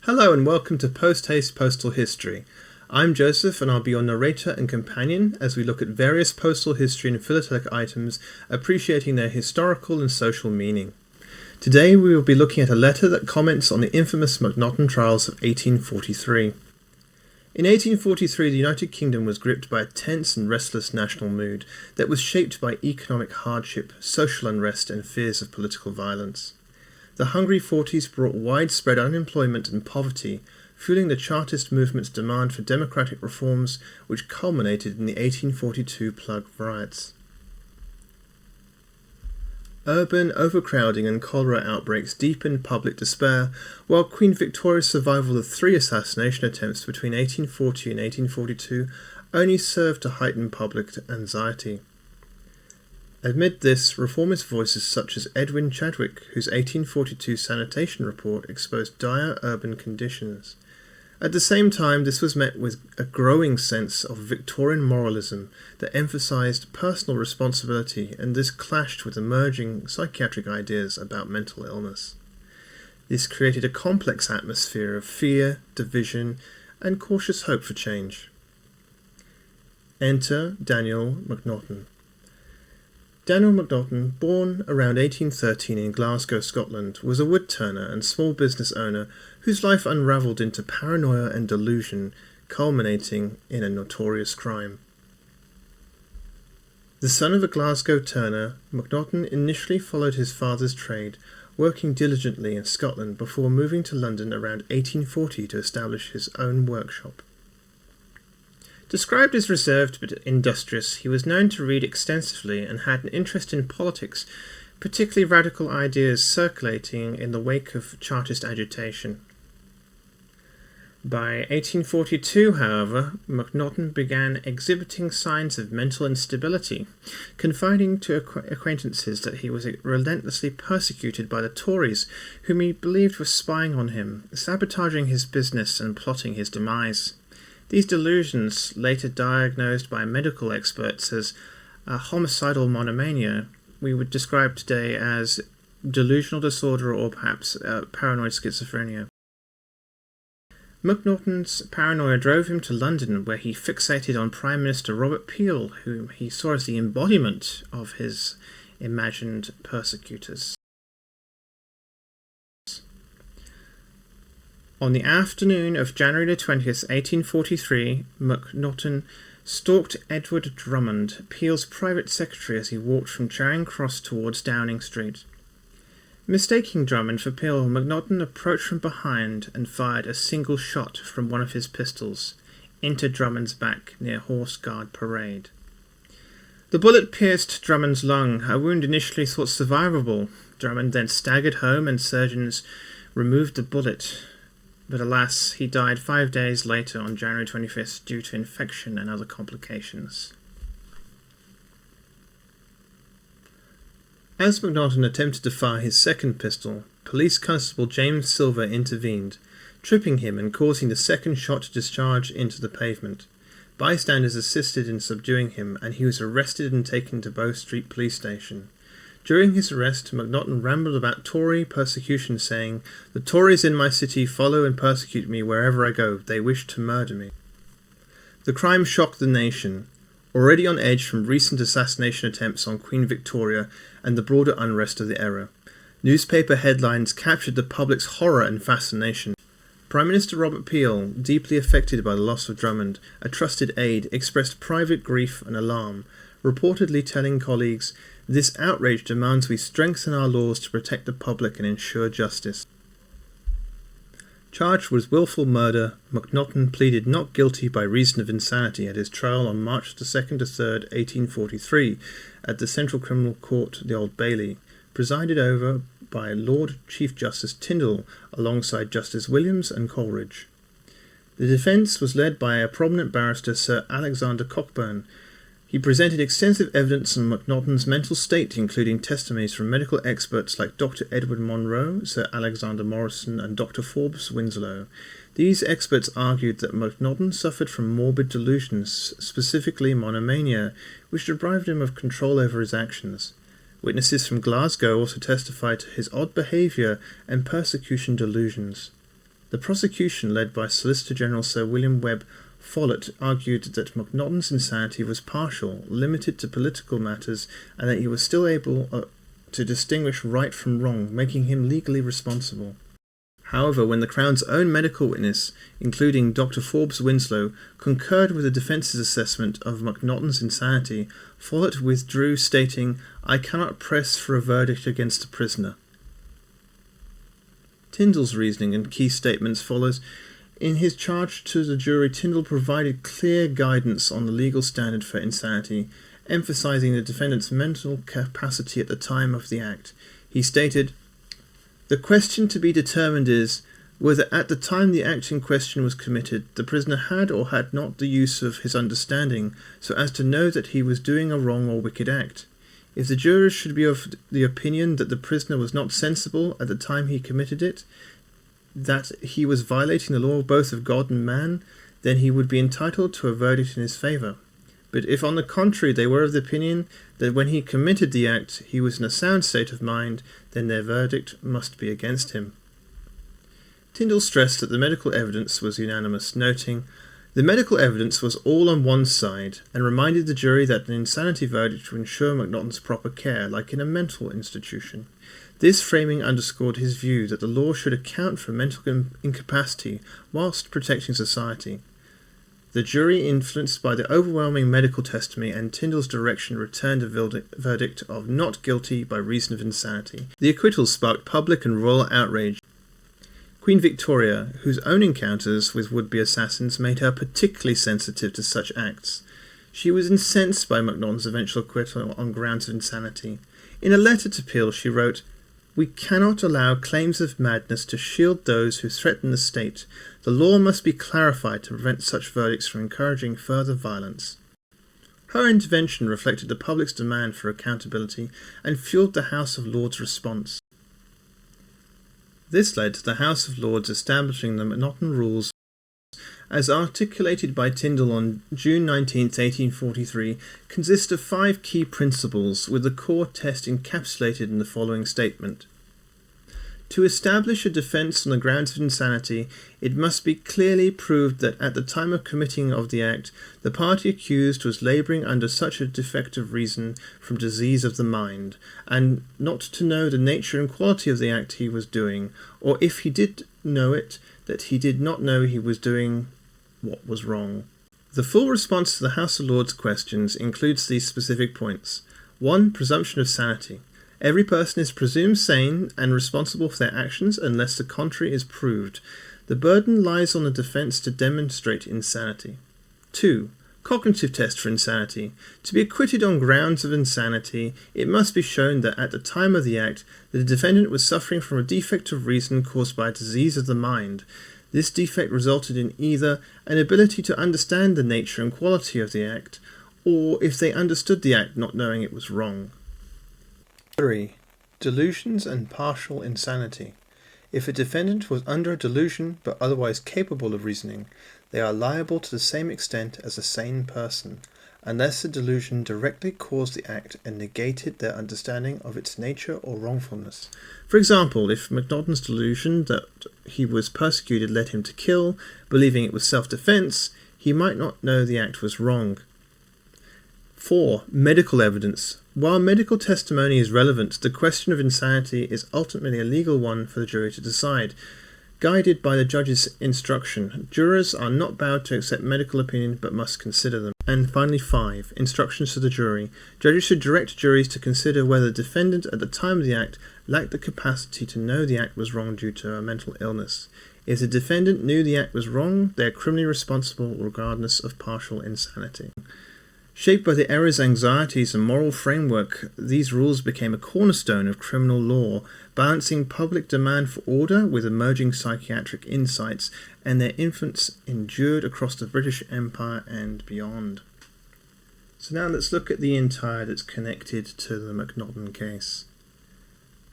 Hello and welcome to Post-Haste Postal History. I'm Joseph and I'll be your narrator and companion as we look at various postal history and philatelic items, appreciating their historical and social meaning. Today we will be looking at a letter that comments on the infamous Macnaghten trials of 1843. In 1843 the United Kingdom was gripped by a tense and restless national mood that was shaped by economic hardship, social unrest and fears of political violence. The Hungry Forties brought widespread unemployment and poverty, fueling the Chartist movement's demand for democratic reforms, which culminated in the 1842 Plug riots. Urban overcrowding and cholera outbreaks deepened public despair, while Queen Victoria's survival of 3 assassination attempts between 1840 and 1842 only served to heighten public anxiety. Amid this, reformist voices such as Edwin Chadwick, whose 1842 sanitation report exposed dire urban conditions. At the same time, this was met with a growing sense of Victorian moralism that emphasized personal responsibility, and this clashed with emerging psychiatric ideas about mental illness. This created a complex atmosphere of fear, division, and cautious hope for change. Enter Daniel Macnaghten. Daniel Macnaghten, born around 1813 in Glasgow, Scotland, was a wood-turner and small business owner whose life unravelled into paranoia and delusion, culminating in a notorious crime. The son of a Glasgow turner, Macnaghten initially followed his father's trade, working diligently in Scotland before moving to London around 1840 to establish his own workshop. Described as reserved but industrious, he was known to read extensively and had an interest in politics, particularly radical ideas circulating in the wake of Chartist agitation. By 1842, however, Macnaghten began exhibiting signs of mental instability, confiding to acquaintances that he was relentlessly persecuted by the Tories, whom he believed were spying on him, sabotaging his business and plotting his demise. These delusions, later diagnosed by medical experts as a homicidal monomania, we would describe today as delusional disorder or perhaps paranoid schizophrenia. Macnaghten's paranoia drove him to London, where he fixated on Prime Minister Robert Peel, whom he saw as the embodiment of his imagined persecutors. On the afternoon of January 20th, 1843, Macnaghten stalked Edward Drummond, Peel's private secretary, as he walked from Charing Cross towards Downing Street. Mistaking Drummond for Peel, Macnaghten approached from behind and fired a single shot from one of his pistols into Drummond's back near Horse Guard Parade. The bullet pierced Drummond's lung, a wound initially thought survivable. Drummond then staggered home and surgeons removed the bullet. But alas, he died 5 days later on January 25th due to infection and other complications. As Macnaghten attempted to fire his second pistol, Police Constable James Silver intervened, tripping him and causing the second shot to discharge into the pavement. Bystanders assisted in subduing him, and he was arrested and taken to Bow Street Police Station. During his arrest, Macnaghten rambled about Tory persecution, saying, "The Tories in my city follow and persecute me wherever I go. They wish to murder me." The crime shocked the nation, already on edge from recent assassination attempts on Queen Victoria and the broader unrest of the era. Newspaper headlines captured the public's horror and fascination. Prime Minister Robert Peel, deeply affected by the loss of Drummond, a trusted aide, expressed private grief and alarm, reportedly telling colleagues, "This outrage demands we strengthen our laws to protect the public and ensure justice." Charged with willful murder, Macnaghten pleaded not guilty by reason of insanity at his trial on March 2nd to 3rd, 1843, at the Central Criminal Court, the Old Bailey, presided over by Lord Chief Justice Tyndall alongside Justice Williams and Coleridge. The defence was led by a prominent barrister, Sir Alexander Cockburn. He presented extensive evidence on MacNaughton's mental state, including testimonies from medical experts like Dr. Edward Monro, Sir Alexander Morrison, and Dr. Forbes Winslow. These experts argued that MacNaughton suffered from morbid delusions, specifically monomania, which deprived him of control over his actions. Witnesses from Glasgow also testified to his odd behaviour and persecution delusions. The prosecution, led by Solicitor General Sir William Webb Follett, argued that MacNaughton's insanity was partial, limited to political matters, and that he was still able to distinguish right from wrong, making him legally responsible. However, when the Crown's own medical witness, including Dr. Forbes Winslow, concurred with the defence's assessment of MacNaughton's insanity, Follett withdrew, stating, "I cannot press for a verdict against the prisoner." Tyndall's reasoning and key statements follows. In his charge to the jury, Tyndall provided clear guidance on the legal standard for insanity, emphasizing the defendant's mental capacity at the time of the act. He stated, "The question to be determined is, whether at the time the act in question was committed, the prisoner had or had not the use of his understanding, so as to know that he was doing a wrong or wicked act. If the jurors should be of the opinion that the prisoner was not sensible at the time he committed it, that he was violating the law both of God and man, then he would be entitled to a verdict in his favour. But if on the contrary they were of the opinion that when he committed the act he was in a sound state of mind, then their verdict must be against him." Tyndall stressed that the medical evidence was unanimous, noting, "The medical evidence was all on one side," and reminded the jury that an insanity verdict would ensure MacNaughton's proper care, like in a mental institution. This framing underscored his view that the law should account for mental incapacity whilst protecting society. The jury, influenced by the overwhelming medical testimony and Tyndall's direction, returned a verdict of not guilty by reason of insanity. The acquittal sparked public and royal outrage. Queen Victoria, whose own encounters with would-be assassins made her particularly sensitive to such acts. She was incensed by MacNaughton's eventual acquittal on grounds of insanity. In a letter to Peel she wrote, "We cannot allow claims of madness to shield those who threaten the state. The law must be clarified to prevent such verdicts from encouraging further violence." Her intervention reflected the public's demand for accountability and fueled the House of Lords' response. This led to the House of Lords establishing the MacNaughton Rules, as articulated by Tyndall on June 19, 1843, consist of 5 key principles, with the core test encapsulated in the following statement. To establish a defence on the grounds of insanity, it must be clearly proved that at the time of committing of the act, the party accused was labouring under such a defect of reason from disease of the mind, and not to know the nature and quality of the act he was doing, or if he did know it, that he did not know he was doing what was wrong. The full response to the House of Lords questions includes these specific points. 1. Presumption of sanity. Every person is presumed sane and responsible for their actions unless the contrary is proved. The burden lies on the defence to demonstrate insanity. 2. Cognitive test for insanity. To be acquitted on grounds of insanity, it must be shown that at the time of the act, the defendant was suffering from a defect of reason caused by a disease of the mind. This defect resulted in either an ability to understand the nature and quality of the act, or if they understood the act not knowing it was wrong. 3. Delusions and partial insanity. If a defendant was under a delusion but otherwise capable of reasoning, they are liable to the same extent as a sane person, unless the delusion directly caused the act and negated their understanding of its nature or wrongfulness. For example, if MacNaughton's delusion that he was persecuted led him to kill, believing it was self-defence, he might not know the act was wrong. 4. Medical evidence. While medical testimony is relevant, the question of insanity is ultimately a legal one for the jury to decide. Guided by the judge's instruction, jurors are not bound to accept medical opinion but must consider them. And finally 5. Instructions to the jury. Judges should direct juries to consider whether the defendant at the time of the act lacked the capacity to know the act was wrong due to a mental illness. If the defendant knew the act was wrong, they are criminally responsible regardless of partial insanity. Shaped by the era's anxieties and moral framework, these rules became a cornerstone of criminal law, balancing public demand for order with emerging psychiatric insights, and their influence endured across the British Empire and beyond. So now let's look at the entire that's connected to the MacNaughton case.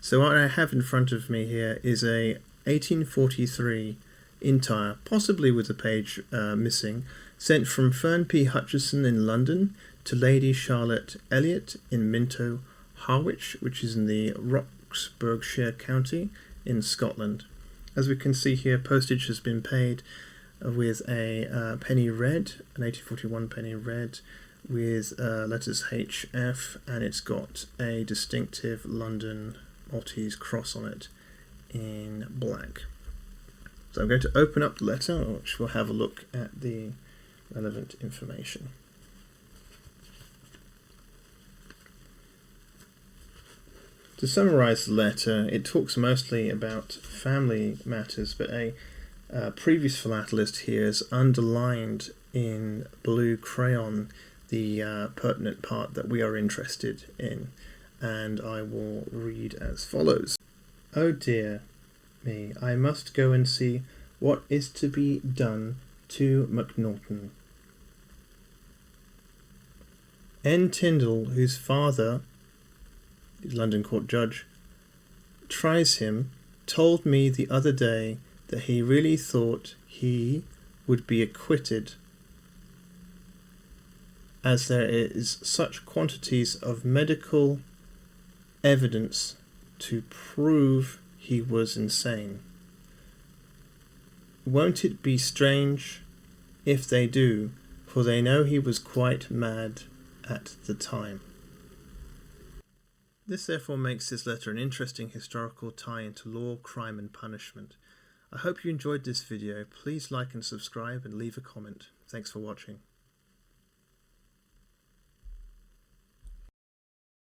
So what I have in front of me here is a 1843 entire, possibly with a page missing, sent from Fern P. Hutchison in London to Lady Charlotte Elliot in Minto, Harwich, which is in the Roxburghshire county in Scotland. As we can see here, postage has been paid with a penny red, an 1841 penny red, with letters HF, and it's got a distinctive London Maltese cross on it in black. So I'm going to open up the letter, which will have a look at the relevant information. To summarise the letter, it talks mostly about family matters, but a previous philatelist here has underlined in blue crayon the pertinent part that we are interested in, and I will read as follows. Oh dear me, I must go and see what is to be done to MacNaughton. N. Tyndall, whose father, the London Court Judge, tries him, told me the other day that he really thought he would be acquitted, as there is such quantities of medical evidence to prove he was insane. Won't it be strange if they do, for they know he was quite mad at the time. This therefore makes this letter an interesting historical tie into law, crime and punishment. I hope you enjoyed this video. Please like and subscribe and leave a comment. Thanks for watching.